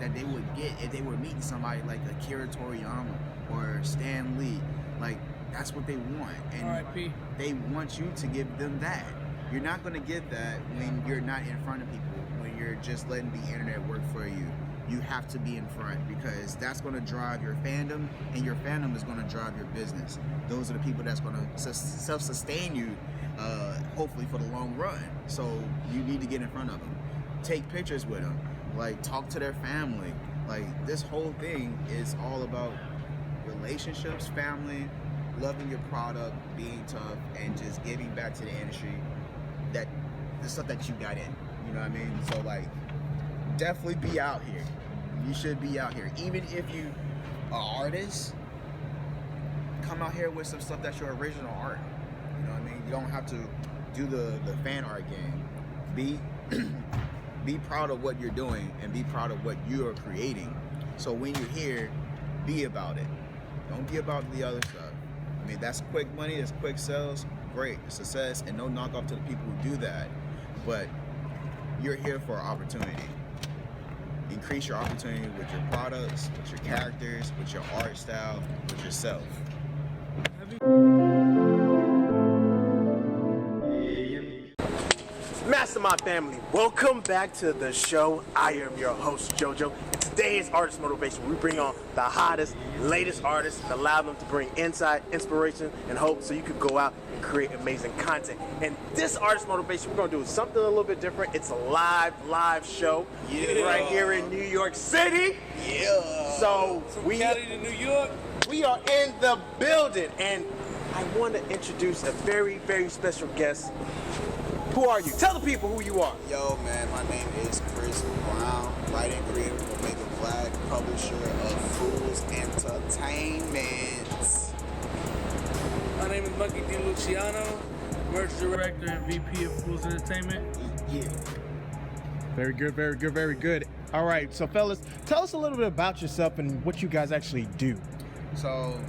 that they would get if they were meeting somebody like Akira Toriyama or Stan Lee. Like, that's what they want, and R.I.P. they want you to give them that. You're not going to get that when you're not in front of people, when you're just letting the internet work for you. You have to be in front, because that's going to drive your fandom, and your fandom is going to drive your business. Those are the people that's going to self-sustain you, hopefully for the long run. So you need to get in front of them. Take pictures with them. Like, talk to their family. Like, this whole thing is all about relationships, family, loving your product, being tough, and just giving back to the industry that the stuff that you got in. You know what I mean? So, like, definitely be out here. You should be out here. Even if you are artists, come out here with some stuff that's your original art. You know what I mean? You don't have to do the fan art game. Be proud of what you're doing and be proud of what you are creating. So when you're here, be about it. Don't be about the other stuff. I mean, that's quick money, that's quick sales, great, success, and no knockoff to the people who do that. But you're here for opportunity. Increase your opportunity with your products, with your characters, with your art style, with yourself. Mastermind family, welcome back to the show. I am your host, JoJo. And today's Artist Motivation, we bring on the hottest, latest artists and allow them to bring insight, inspiration, and hope so you can go out and create amazing content. And this Artist Motivation, we're going to do something a little bit different. It's a live show right here in New York City. Yeah. So we Cali to New York. We are in the building, and I want to introduce a very, very special guest. Who are you? Tell the people who you are. Yo, man, my name is Chris Brown, writing creator for Omega Black, publisher of Fools Entertainment. My name is Monkey D. Luciano, merch director and VP of Fools Entertainment. Yeah. Very good, very good, very good. All right, so fellas, tell us a little bit about yourself and what you guys actually do. So,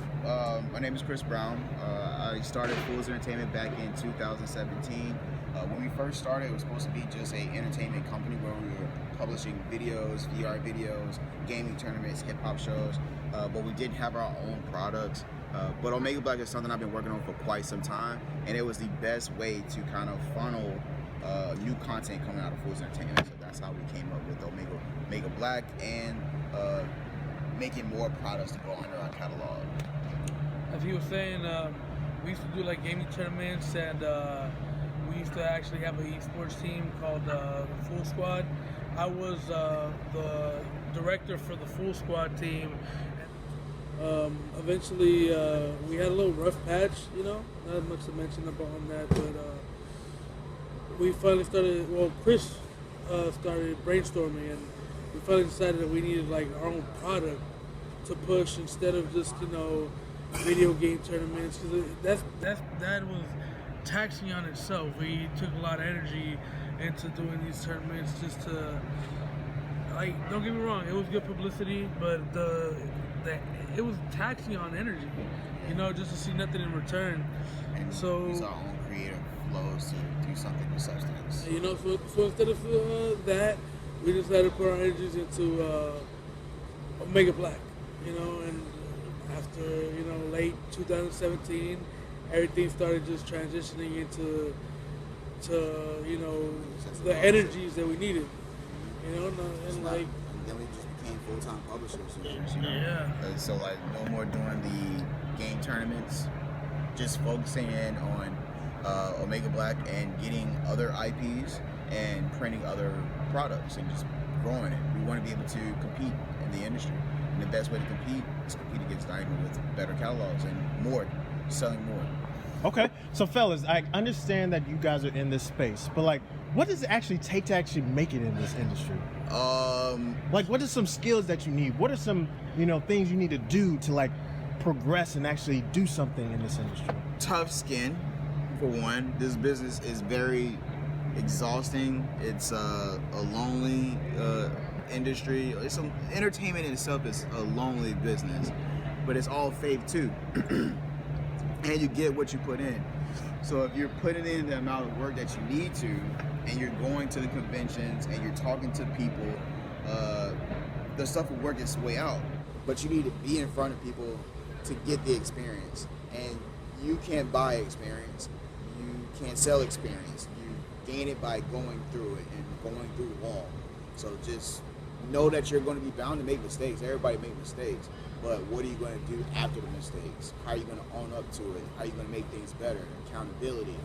my name is Chris Brown. I started Fools Entertainment back in 2017. When we first started, it was supposed to be just an entertainment company where we were publishing videos, VR videos, gaming tournaments, hip-hop shows, but we did have our own products. But Omega Black is something I've been working on for quite some time, and it was the best way to kind of funnel new content coming out of Fools Entertainment. So that's how we came up with Omega Black and making more products to go under our catalog. As he was saying, we used to do like gaming tournaments, and we used to actually have an esports team called the Full Squad. I was the director for the Full Squad team. Eventually, we had a little rough patch, you know, not much to mention about on that, but we finally started, well, Chris started brainstorming, and we finally decided that we needed like our own product to push instead of just, you know, video game tournaments, because that was taxing on itself. We took a lot of energy into doing these tournaments just to, like, don't get me wrong, it was good publicity, but it was taxing on energy, you know, just to see nothing in return. And so use our own creative flows to do something with substance. You know, so instead of that, we decided to put our energies into Omega Black, you know, and after, you know, late 2017, everything started just transitioning into, you know, the energies that we needed, you know, and like. And then we just became full-time publishers. You know? Yeah. So like, no more doing the game tournaments, just focusing in on Omega Black and getting other IPs and printing other products and just growing it. We want to be able to compete in the industry. And the best way to compete is compete against Diamond with better catalogs and more, selling more. Okay, so fellas, I understand that you guys are in this space, but like, what does it actually take to actually make it in this industry? Like, what are some skills that you need? What are some, you know, things you need to do to like progress and actually do something in this industry? Tough skin, for one. This business is very exhausting. It's a lonely industry. Entertainment in itself is a lonely business, but it's all faith too. And you get what you put in. So if you're putting in the amount of work that you need to, and you're going to the conventions and you're talking to people, the stuff will work its way out. But you need to be in front of people to get the experience. And you can't buy experience. You can't sell experience. You gain it by going through it and going through the wall. So just know that you're going to be bound to make mistakes. Everybody makes mistakes. But what are you going to do after the mistakes? How are you going to own up to it? How are you going to make things better? Accountability.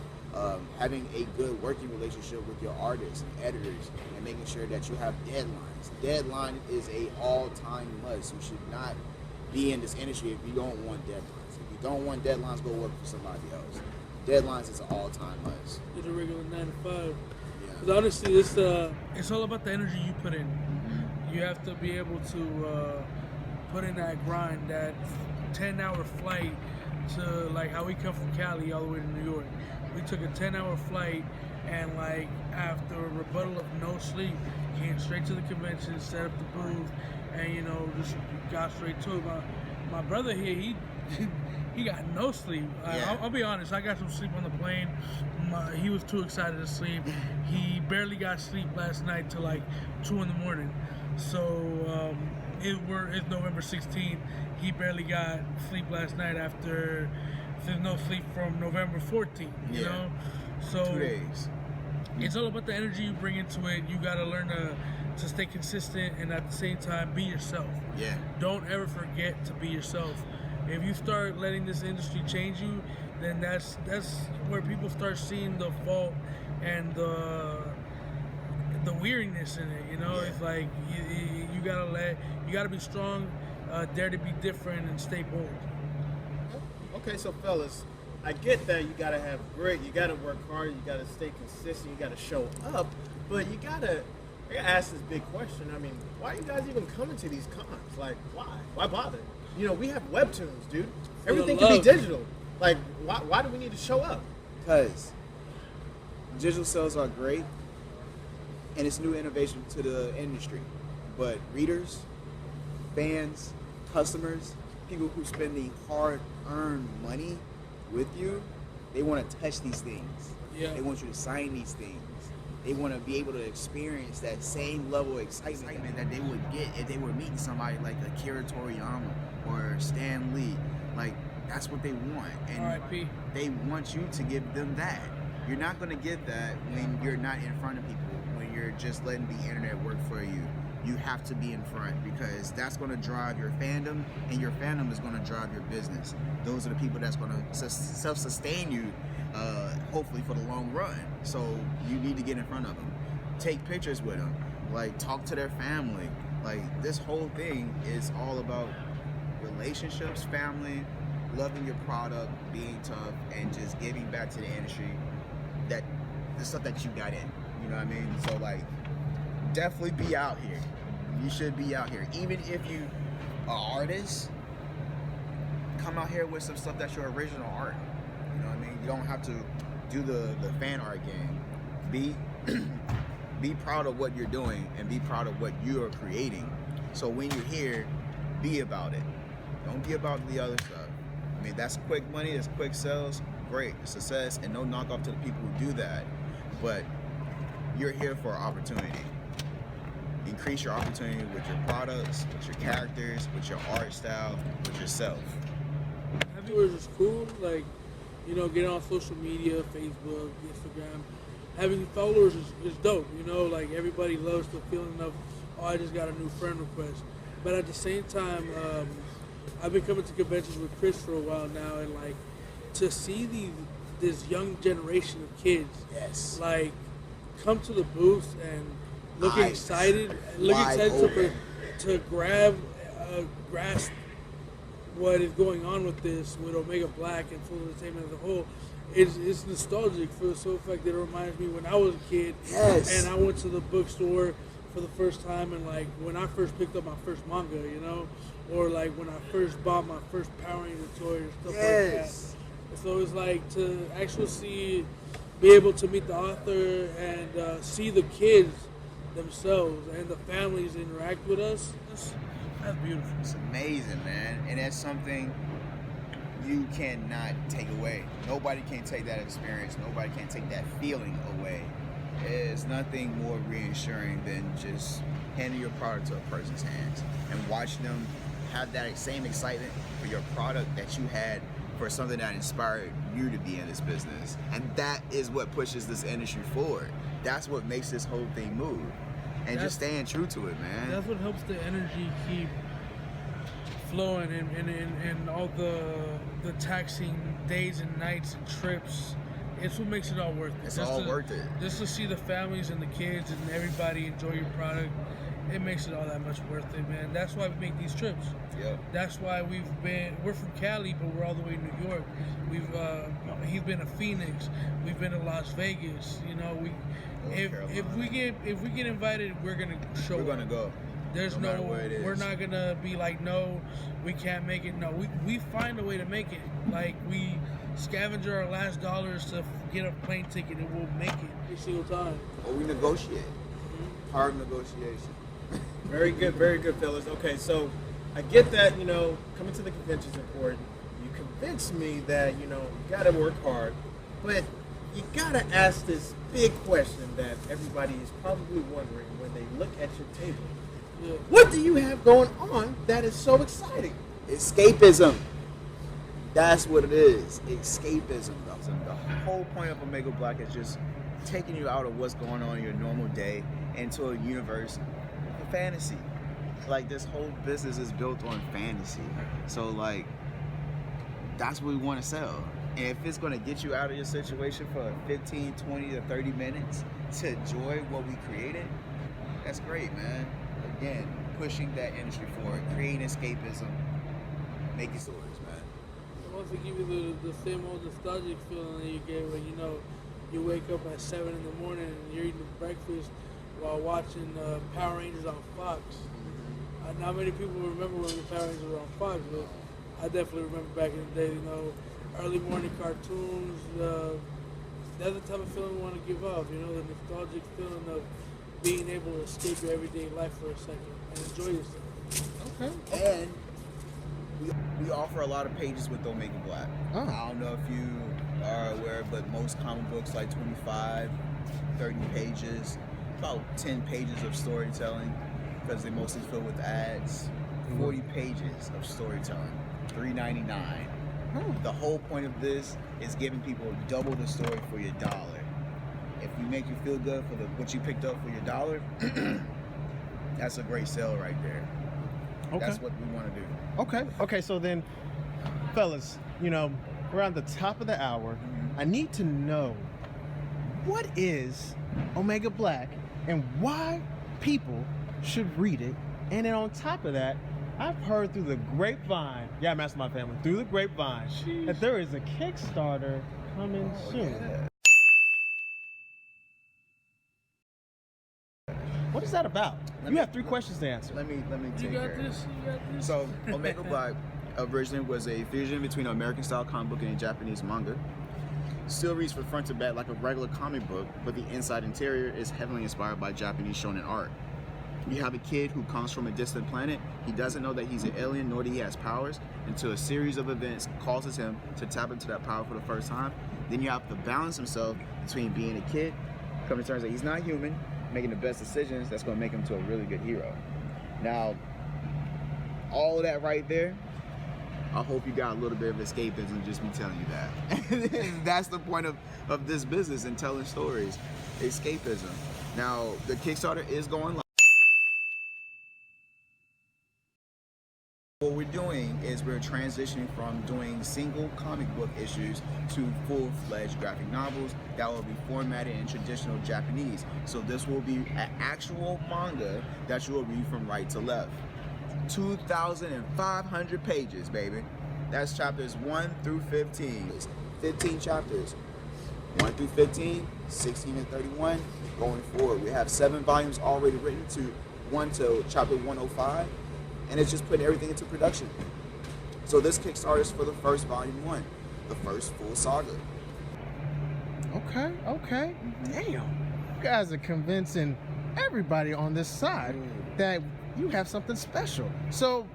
Having a good working relationship with your artists and editors, and making sure that you have deadlines. Deadline is a all-time must. You should not be in this industry if you don't want deadlines. If you don't want deadlines, go work for somebody else. Deadlines is an all-time must. It's a regular 9 to 5. Yeah. Because honestly, it's all about the energy you put in. Mm-hmm. You have to be able to put in that grind, that 10-hour flight to, like, how we come from Cali all the way to New York. We took a 10-hour flight, and like after a rebuttal of no sleep, came straight to the convention, set up the booth, and just got straight to it. My brother here, he got no sleep. I'll be honest, I got some sleep on the plane. He was too excited to sleep. He barely got sleep last night till like 2 in the morning. So it's November 16th. He barely got sleep last night after there's no sleep from November 14th. You know, so 2 days. It's all about the energy you bring into it. You gotta learn to stay consistent and at the same time be yourself. Yeah. Don't ever forget to be yourself. If you start letting this industry change you, then that's where people start seeing the fault and the weariness in it. It's like you gotta be strong, dare to be different, and stay bold. Okay, so fellas, I get that you gotta have grit, you gotta work hard, you gotta stay consistent, you gotta show up, but I gotta ask this big question. I mean, why are you guys even coming to these cons? Like, why? Why bother? We have webtoons, dude. Everything can be digital. Like, why do we need to show up? Because digital sales are great, and it's new innovation to the industry. But readers, fans, customers, people who spend the hard-earned money with you, they want to touch these things. Yeah. They want you to sign these things. They want to be able to experience that same level of excitement that they would get if they were meeting somebody like Akira Toriyama or Stan Lee. Like, that's what they want. And R.I.P. They want you to give them that. You're not going to get that when you're not in front of people, when you're just letting the internet work for you. You have to be in front, because that's going to drive your fandom, and your fandom is going to drive your business. Those are the people that's going to self-sustain you, hopefully for the long run. So you need to get in front of them. Take pictures with them. Like, talk to their family. Like, this whole thing is all about relationships, family, loving your product, being tough, and just giving back to the industry the stuff that you got in. You know what I mean? So, like, definitely be out here. You should be out here. Even if you are artists, come out here with some stuff that's your original art. You know what I mean? You don't have to do the fan art game. Be proud of what you're doing and be proud of what you are creating. So when you're here, be about it. Don't be about the other stuff. I mean, that's quick money, it's quick sales, great, success, and no knock off to the people who do that. But you're here for opportunity. Increase your opportunity with your products, with your characters, with your art style, with yourself. Viewers is cool, like, getting on social media, Facebook, Instagram. Having followers is dope, like everybody loves the feeling of, oh, I just got a new friend request. But at the same time, I've been coming to conventions with Chris for a while now, and like to see this young generation of kids, like, come to the booth and looking excited to grasp what is going on with Omega Black and Full Entertainment as a whole. It's nostalgic for the sole fact that it reminds me when I was a kid and I went to the bookstore for the first time, and like when I first picked up my first manga, or like when I first bought my first Power Ranger toy or stuff like that. So it's like to actually be able to meet the author and see the kids themselves and the families interact with us. That's beautiful. It's amazing, man. And that's something you cannot take away. Nobody can take that experience. Nobody can take that feeling away. There's nothing more reassuring than just handing your product to a person's hands and watching them have that same excitement for your product that you had for something that inspired you to be in this business. And that is what pushes this industry forward. That's what makes this whole thing move. And just staying true to it, man. That's what helps the energy keep flowing and all the taxing days and nights and trips. It's what makes it all worth it. It's all worth it. Just to see the families and the kids and everybody enjoy your product, it makes it all that much worth it, man. That's why we make these trips. Yep. That's why we're from Cali, but we're all the way in New York. He's been to Phoenix. We've been to Las Vegas. You know, if we get invited, we're gonna show up. We're gonna go. There's no where it is. We're not gonna be like, no, we can't make it. No, we find a way to make it. Like, we scavenge our last dollars to get a plane ticket, and we'll make it every single time. Or we negotiate. Hard negotiation. Very good, fellas. Okay, so I get that, you know, coming to the convention is important. You convinced me that, you know, you gotta work hard, but you gotta ask this big question that everybody is probably wondering when they look at your table. Yeah. What do you have going on that is so exciting? Escapism. That's what it is. Escapism. The whole point of Omega Black is just taking you out of what's going on in your normal day into a universe of fantasy. Like, this whole business is built on fantasy. So, like, that's what we want to sell. And if it's going to get you out of your situation for 15, 20 to 30 minutes to enjoy what we created, that's great, man. Again, pushing that industry forward, creating escapism, making stories, man. I want to give you the same old nostalgic feeling that you get when, you know, you wake up at 7 in the morning and you're eating breakfast while watching Power Rangers on Fox. Not many people remember when the Power Rangers were on Fox, but I definitely remember back in the day, you know, early morning cartoons. That's the type of feeling we want to give off, you know, the nostalgic feeling of being able to escape your everyday life for a second and enjoy yourself. Okay. And we offer a lot of pages with Omega Black. Oh. I don't know if you are aware, but most comic books like 25, 30 pages, about 10 pages of storytelling, because they mostly fill with ads. 40 pages of storytelling, $3.99. The whole point of this is giving people double the story for your dollar. If we make you feel good for what you picked up for your dollar, that's a great sale right there. Okay. That's what we want to do. Okay, so then, fellas, you know, we're on the top of the hour. I need to know, what is Omega Black and why people should read it? And then on top of that, I've heard through the grapevine, Mastermind family, through the grapevine, that there is a Kickstarter coming soon. Yeah. What is that about? You have 3 questions to answer. Let me take You care got of this. You got this. So, Omega Black originally was a fusion between an American-style comic book and a Japanese manga. Still reads from front to back like a regular comic book, but the inside interior is heavily inspired by Japanese shonen art. You have a kid who comes from a distant planet. He doesn't know that he's an alien, nor that he has powers, until a series of events causes him to tap into that power for the first time. Then you have to balance himself between being a kid, coming to terms that he's not human, making the best decisions that's going to make him to a really good hero. Now, all of that right there, I hope you got a little bit of escapism just me telling you that. That's the point of this business and telling stories, escapism. Now, the Kickstarter is going live. What we're doing is we're transitioning from doing single comic book issues to full-fledged graphic novels that will be formatted in traditional Japanese. So this will be an actual manga that you will read from right to left. 2,500 pages, baby. That's chapters 1 through 15. 15 chapters. 1 through 15, 16 and 31. Going forward, we have 7 volumes already written to chapter 105. And it's just putting everything into production. So this Kickstarter is for the first volume 1, the first full saga. Okay. Damn. You guys are convincing everybody on this side that you have something special. So,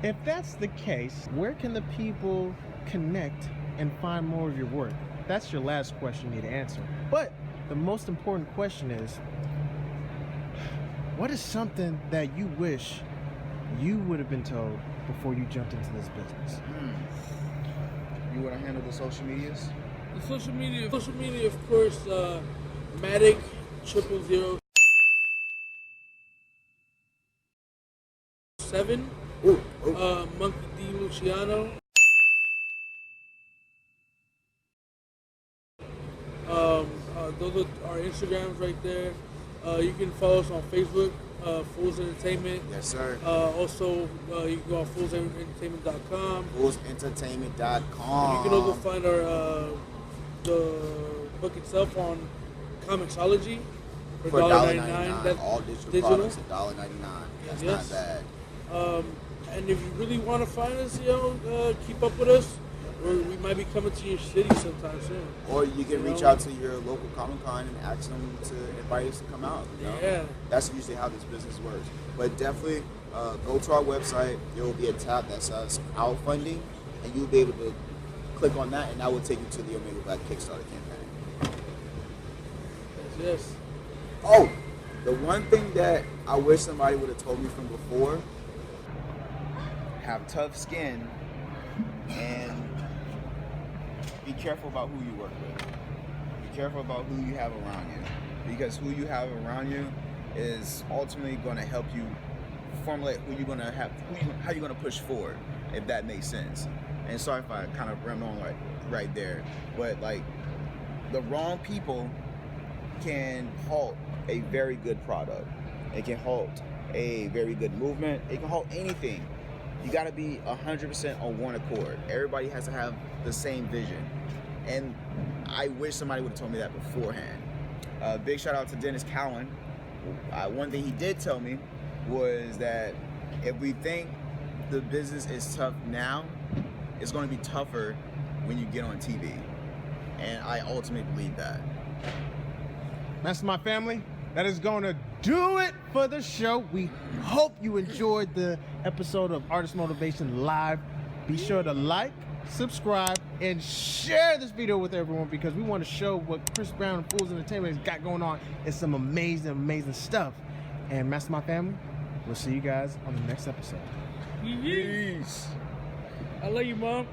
if that's the case, where can the people connect and find more of your work? That's your last question you need to answer. But the most important question is, what is something that you wish you would have been told before you jumped into this business? You want to handle the social medias? The social media, of course, Matic 00007, Monkey D Luciano. Those are our Instagrams right there. You can follow us on Facebook, Fools Entertainment. Yes, sir. Also, you can go on foolsentertainment.com. Foolsentertainment.com. You can also find our the book itself on Comixology for $1.99. That's all digital products at $1.99. That's not bad. And if you really want to find us, keep up with us. We might be coming to your city sometime soon. Or you can reach out to your local Comic-Con and ask them to invite us to come out. Yeah. That's usually how this business works. But definitely go to our website. There will be a tab that says crowdfunding, and you'll be able to click on that, and that will take you to the Omega Black Kickstarter campaign. Yes. Oh, the one thing that I wish somebody would have told me from before: have tough skin and be careful about who you work with. Be careful about who you have around you, because who you have around you is ultimately going to help you formulate who you're going to have, how you're going to push forward, if that makes sense. And sorry if I kind of rambled on right there, but like the wrong people can halt a very good product. It can halt a very good movement. It can halt anything. You got to be 100% on one accord. Everybody has to have the same vision. And I wish somebody would have told me that beforehand. Big shout out to Dennis Cowan. One thing he did tell me was that if we think the business is tough now, it's going to be tougher when you get on TV. And I ultimately believe that. Mastermind family, that is going to do it for the show. We hope you enjoyed the episode of Artist Motivation Live. Be sure to like, subscribe, and share this video with everyone, because we want to show what Chris Brown and Fools Entertainment has got going on. It's some amazing stuff. And Mastermind family, we'll see you guys on the next episode. Peace. I love you, Mom.